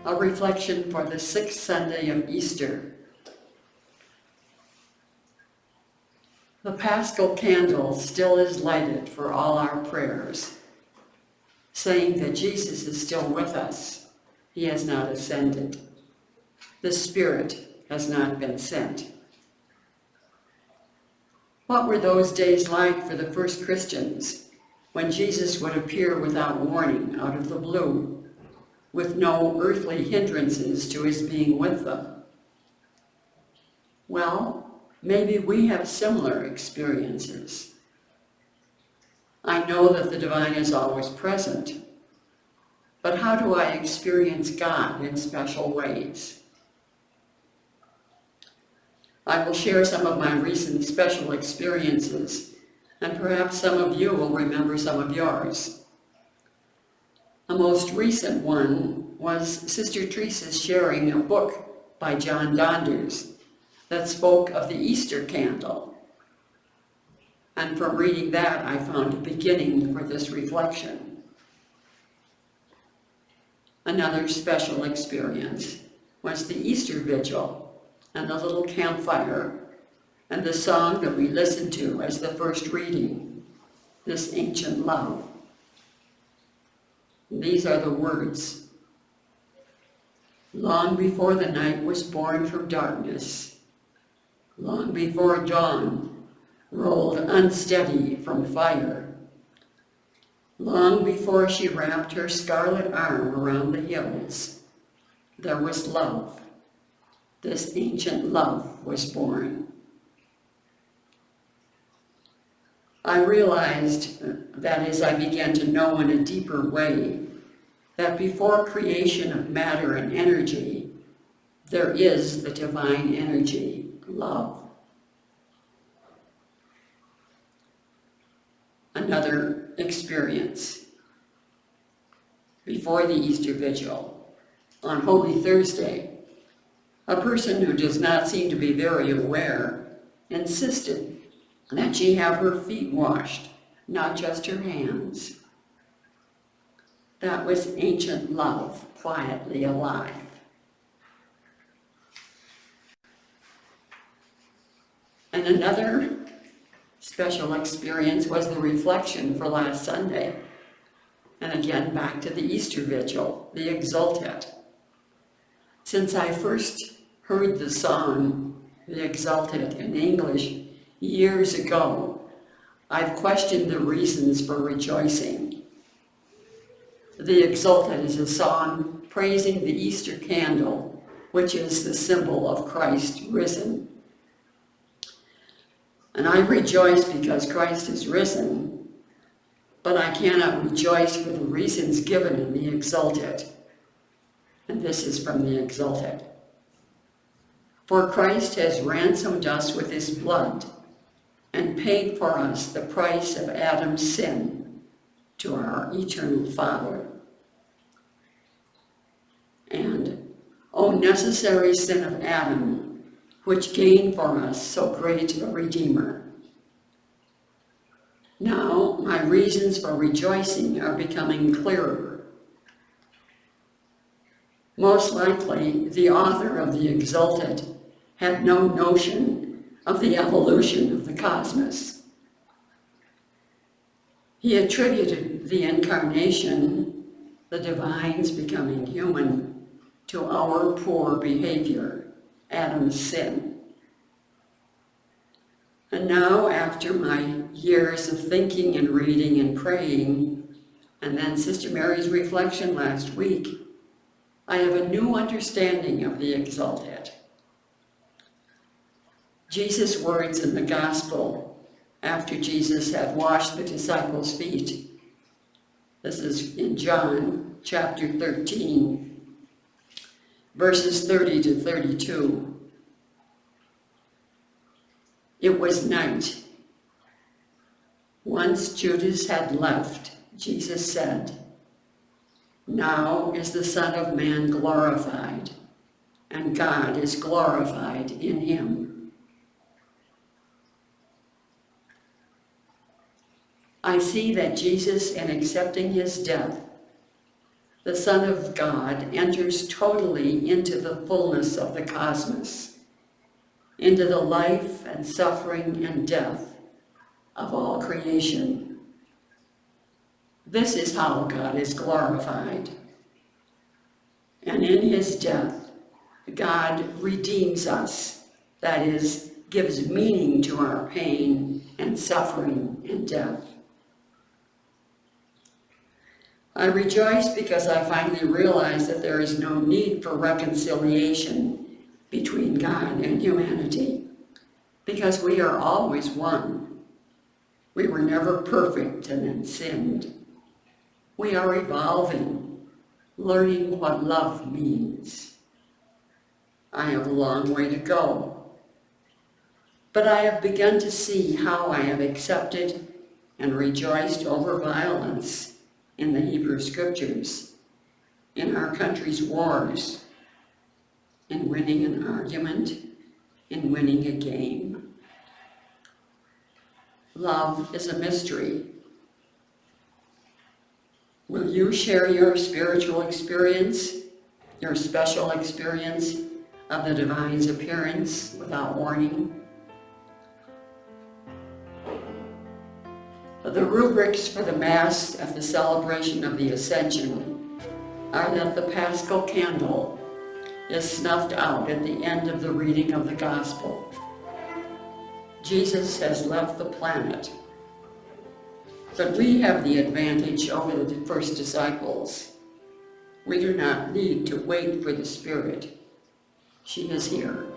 a reflection for the 6th Sunday of Easter. The Paschal candle still is lighted for all our prayers, saying that Jesus is still with us. He has not ascended. The Spirit has not been sent. What were those days like for the first Christians, when Jesus would appear without warning out of the blue, with no earthly hindrances to his being with them? Well, maybe we have similar experiences. I know that the divine is always present, but how do I experience God in special ways? I will share some of my recent special experiences, and perhaps some of you will remember some of yours. A most recent one was Sister Teresa's sharing a book by John Donders that spoke of the Easter candle. And from reading that, I found a beginning for this reflection. Another special experience was the Easter Vigil and the little campfire and the song that we listened to as the first reading, This Ancient Love. These are the words. Long before the night was born from darkness, long before dawn rolled unsteady from fire, long before she wrapped her scarlet arm around the hills, there was love. This ancient love was born. I realized that as I began to know in a deeper way that before creation of matter and energy, there is the divine energy, love. Another experience. Before the Easter Vigil, on Holy Thursday, a person who does not seem to be very aware insisted that she have her feet washed, not just her hands. That was ancient love, quietly alive. And another special experience was the reflection for last Sunday. And again, back to the Easter Vigil, the Exultet. Since I first heard the song, the Exultet, in English years ago, I've questioned the reasons for rejoicing. The Exultet is a song praising the Easter candle, which is the symbol of Christ risen. And I rejoice because Christ is risen, but I cannot rejoice for the reasons given in the Exultet. And this is from the Exultet. For Christ has ransomed us with his blood and paid for us the price of Adam's sin to our eternal Father. And, O necessary sin of Adam, which gained for us so great a Redeemer. Now my reasons for rejoicing are becoming clearer. Most likely, the author of the Exultet had no notion of the evolution of the cosmos. He attributed the incarnation, the divines becoming human, to our poor behavior, Adam's sin. And now, after my years of thinking and reading and praying, and then Sister Mary's reflection last week, I have a new understanding of the Exultet. Jesus' words in the Gospel after Jesus had washed the disciples' feet. This is in John chapter 13, verses 30 to 32. It was night. Once Judas had left, Jesus said, "Now is the Son of Man glorified, and God is glorified in him." I see that Jesus, in accepting his death, the Son of God enters totally into the fullness of the cosmos, into the life and suffering and death of all creation. This is how God is glorified. And in his death, God redeems us, that is, gives meaning to our pain and suffering and death. I rejoice because I finally realized that there is no need for reconciliation between God and humanity, because we are always one. We were never perfect and then sinned. We are evolving, learning what love means. I have a long way to go, but I have begun to see how I have accepted and rejoiced over violence in the Hebrew Scriptures, in our country's wars, in winning an argument, in winning a game. Love is a mystery. Will you share your spiritual experience, your special experience of the divine's appearance without warning? The rubrics for the Mass at the celebration of the Ascension are that the Paschal candle is snuffed out at the end of the reading of the Gospel. Jesus has left the planet, but we have the advantage over the first disciples. We do not need to wait for the Spirit. She is here.